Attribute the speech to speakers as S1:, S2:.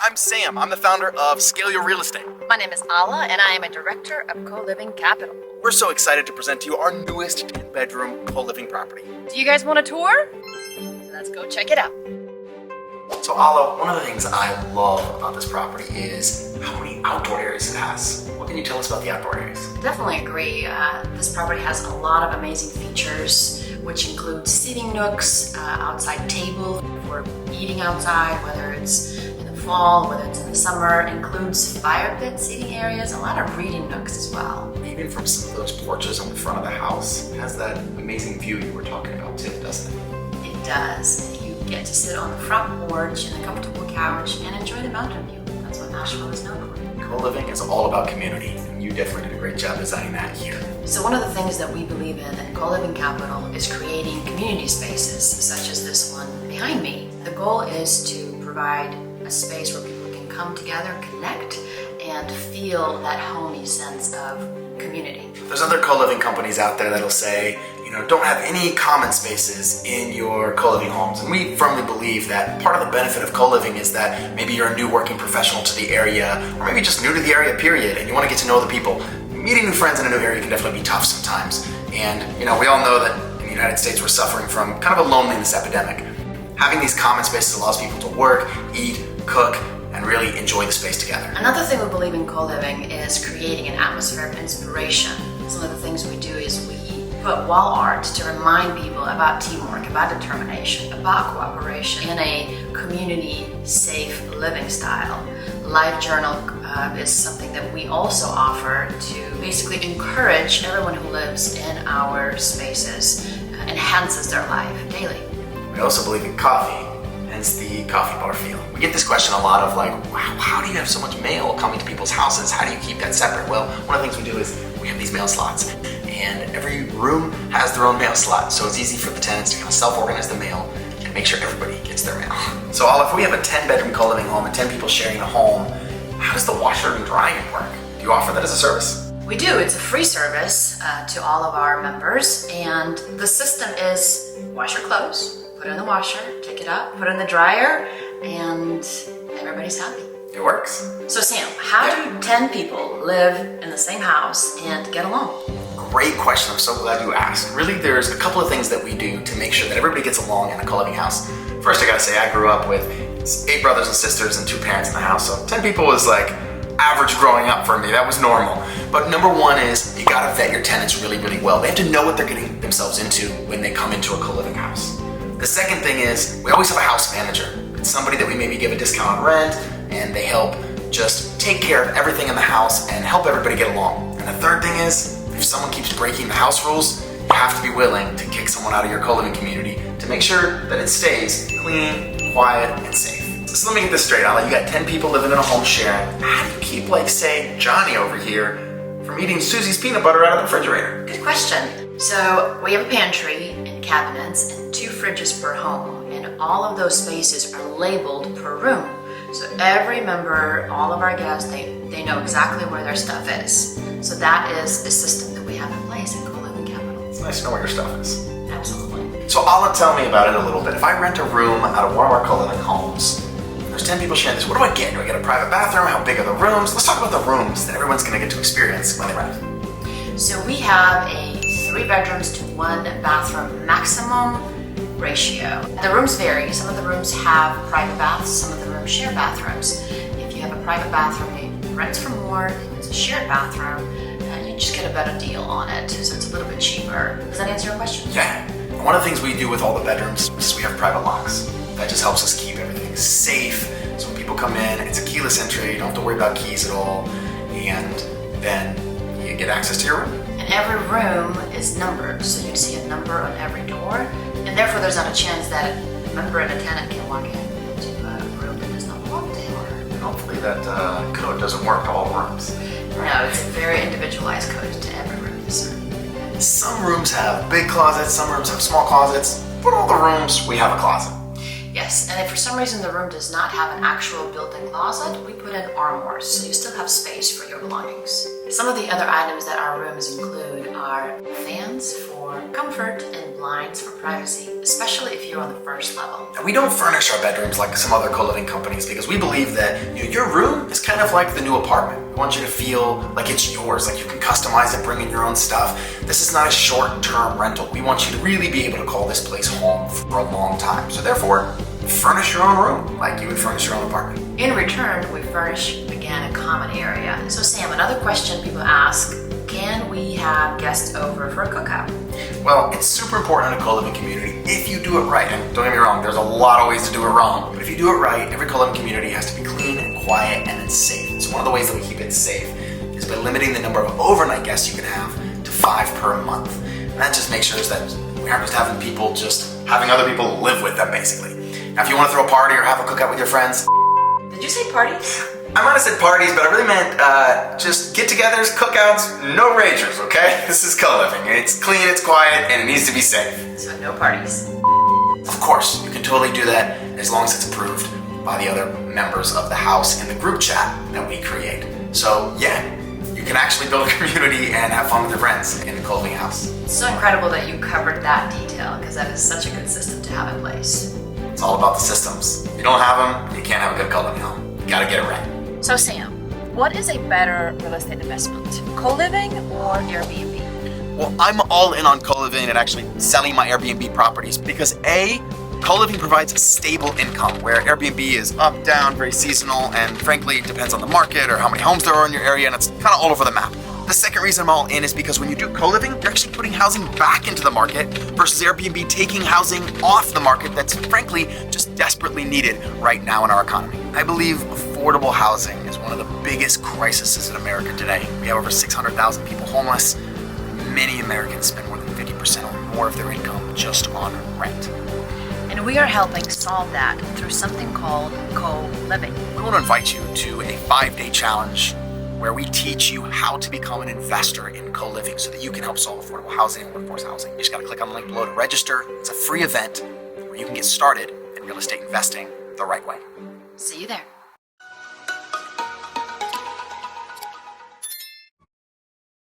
S1: I'm Sam. I'm the founder of Scale Your Real Estate.
S2: My name is Alla, and I am a director of Coliving Capital.
S1: We're so excited to present to you our newest 10-bedroom co-living property.
S2: Do you guys want a tour? Let's go check it out.
S1: So Alla, one of the things I love about this property is how many outdoor areas it has. What can you tell us about the outdoor areas?
S2: Definitely agree. This property has a lot of amazing features, which include seating nooks, outside table for eating outside, whether it's in the fall, whether it's in the summer. It includes fire pit seating areas, a lot of reading nooks as well.
S1: Even from some of those porches on the front of the house, it has that amazing view you were talking about too, doesn't it?
S2: It does. You get to sit on the front porch in a comfortable couch and enjoy the mountain view. That's what Nashville is known for.
S1: Co-living is all about community, and you definitely did a great job designing that here.
S2: So one of the things that we believe in at Coliving Capital is creating community spaces, such as this one behind me. The goal is to provide a space where people can come together, connect, and feel that homey sense of community.
S1: There's other co-living companies out there that'll say, don't have any common spaces in your co-living homes. And we firmly believe that part of the benefit of co-living is that maybe you're a new working professional to the area, or maybe just new to the area, period, and you want to get to know the people. Meeting new friends in a new area can definitely be tough sometimes. And, we all know that in the United States we're suffering from kind of a loneliness epidemic. Having these common spaces allows people to work, eat, cook, and really enjoy the space together.
S2: Another thing we believe in co-living is creating an atmosphere of inspiration. Some of the things we do is we put wall art to remind people about teamwork, about determination, about cooperation in a community-safe living style. Life journal is something that we also offer to basically encourage everyone who lives in our spaces, enhances their life daily.
S1: We also believe in coffee, hence the coffee bar feel. We get this question a lot of wow, how do you have so much mail coming to people's houses? How do you keep that separate? Well, one of the things we do is we have these mail slots, and every room has their own mail slot, so it's easy for the tenants to kind of self-organize the mail and make sure everybody gets their mail. So if we have a 10-bedroom co-living home and 10 people sharing a home, how does the washer and dryer work? Do you offer that as a service?
S2: We do. It's a free service to all of our members, and the system is wash your clothes, put it in the washer, take it out, put it in the dryer, and everybody's happy.
S1: It works.
S2: So Sam, how do 10 people live in the same house and get along?
S1: Great question. I'm so glad you asked. Really, there's a couple of things that we do to make sure that everybody gets along in a co-living house. First, I gotta say, I grew up with 8 brothers and sisters and 2 parents in the house, so 10 people was average growing up for me. That was normal. But number one is you gotta vet your tenants really, really well. They have to know what they're getting themselves into when they come into a co-living house. The second thing is we always have a house manager. It's somebody that we maybe give a discount on rent, and they help just take care of everything in the house and help everybody get along. And the third thing is, if someone keeps breaking the house rules, you have to be willing to kick someone out of your co-living community to make sure that it stays clean, quiet, and safe. So let me get this straight, Alla. You got 10 people living in a home sharing. How do you keep, say, Johnny over here from eating Susie's peanut butter out of the refrigerator?
S2: Good question. So we have a pantry and cabinets and 2 fridges per home, and all of those spaces are labeled per room. So every member, all of our guests, they know exactly where their stuff is. So that is a system that we have in place in Coliving Capital.
S1: It's nice to know where your stuff is.
S2: Absolutely.
S1: So Alla, tell me about it a little bit. If I rent a room out of one of our co-living homes, there's 10 people sharing this, what do I get? Do I get a private bathroom? How big are the rooms? Let's talk about the rooms that everyone's gonna get to experience when they rent.
S2: So we have a 3 bedrooms to 1 bathroom maximum ratio. The rooms vary. Some of the rooms have private baths, some of the rooms share bathrooms. If you have a private bathroom, it rents for more. If it's a shared bathroom, you just get a better deal on it, so it's a little bit cheaper. Does that answer your question?
S1: Yeah. One of the things we do with all the bedrooms is we have private locks. That just helps us keep everything safe. So when people come in, it's a keyless entry. You don't have to worry about keys at all. And then you get access to your room.
S2: And every room is numbered, so you see a number on every door. And therefore, there's not a chance that a member and a tenant can walk into a room that does not belong to him or her.
S1: And hopefully that code doesn't work to all rooms.
S2: No, it's a very individualized code to every room, yes, sir.
S1: Some rooms have big closets, some rooms have small closets, but all the rooms, we have a closet.
S2: Yes, and if for some reason the room does not have an actual built-in closet, we put in armoires, so you still have space for your belongings. Some of the other items that our rooms include are fans for comfort and blinds for privacy, especially if you're on the first level.
S1: And we don't furnish our bedrooms like some other co-living companies because we believe that your room is kind of like the new apartment. We want you to feel like it's yours, like you can customize it, bring in your own stuff. This is not a short-term rental. We want you to really be able to call this place home for a long time. So therefore, furnish your own room like you would furnish your own apartment.
S2: In return, we furnish, again, a common area. So Sam, another question people ask, can we have guests over for a cookout?
S1: Well, it's super important in a co-living community if you do it right. And don't get me wrong, there's a lot of ways to do it wrong. But if you do it right, every co-living community has to be clean and quiet and it's safe. So one of the ways that we keep it safe is by limiting the number of overnight guests you can have to 5 per month. And that just makes sure that we aren't just having other people live with them, basically. Now, if you want to throw a party or have a cookout with your friends.
S2: Did you say parties?
S1: I might have said parties, but I really meant just get-togethers, cookouts, no ragers, okay? This is co-living. It's clean, it's quiet, and it needs to be safe.
S2: So no parties.
S1: Of course, you can totally do that as long as it's approved by the other members of the house in the group chat that we create. So yeah, you can actually build a community and have fun with your friends in a co-living house.
S2: It's so incredible that you covered that detail because that is such a good system to have in place.
S1: It's all about the systems. If you don't have them, you can't have a good co-living home. You gotta get it right.
S2: So Sam, what is a better real estate investment? Co-living or Airbnb?
S1: Well, I'm all in on co-living and actually selling my Airbnb properties because A, co-living provides a stable income where Airbnb is up, down, very seasonal, and frankly, it depends on the market or how many homes there are in your area, and it's kind of all over the map. The second reason I'm all in is because when you do co-living, you're actually putting housing back into the market versus Airbnb taking housing off the market that's frankly just desperately needed right now in our economy. I believe affordable housing is one of the biggest crises in America today. We have over 600,000 people homeless. Many Americans spend more than 50% or more of their income just on rent.
S2: And we are helping solve that through something called co-living.
S1: We want to invite you to a 5-day challenge where we teach you how to become an investor in co-living so that you can help solve affordable housing and workforce housing. You just got to click on the link below to register. It's a free event where you can get started in real estate investing the right way.
S2: See you there.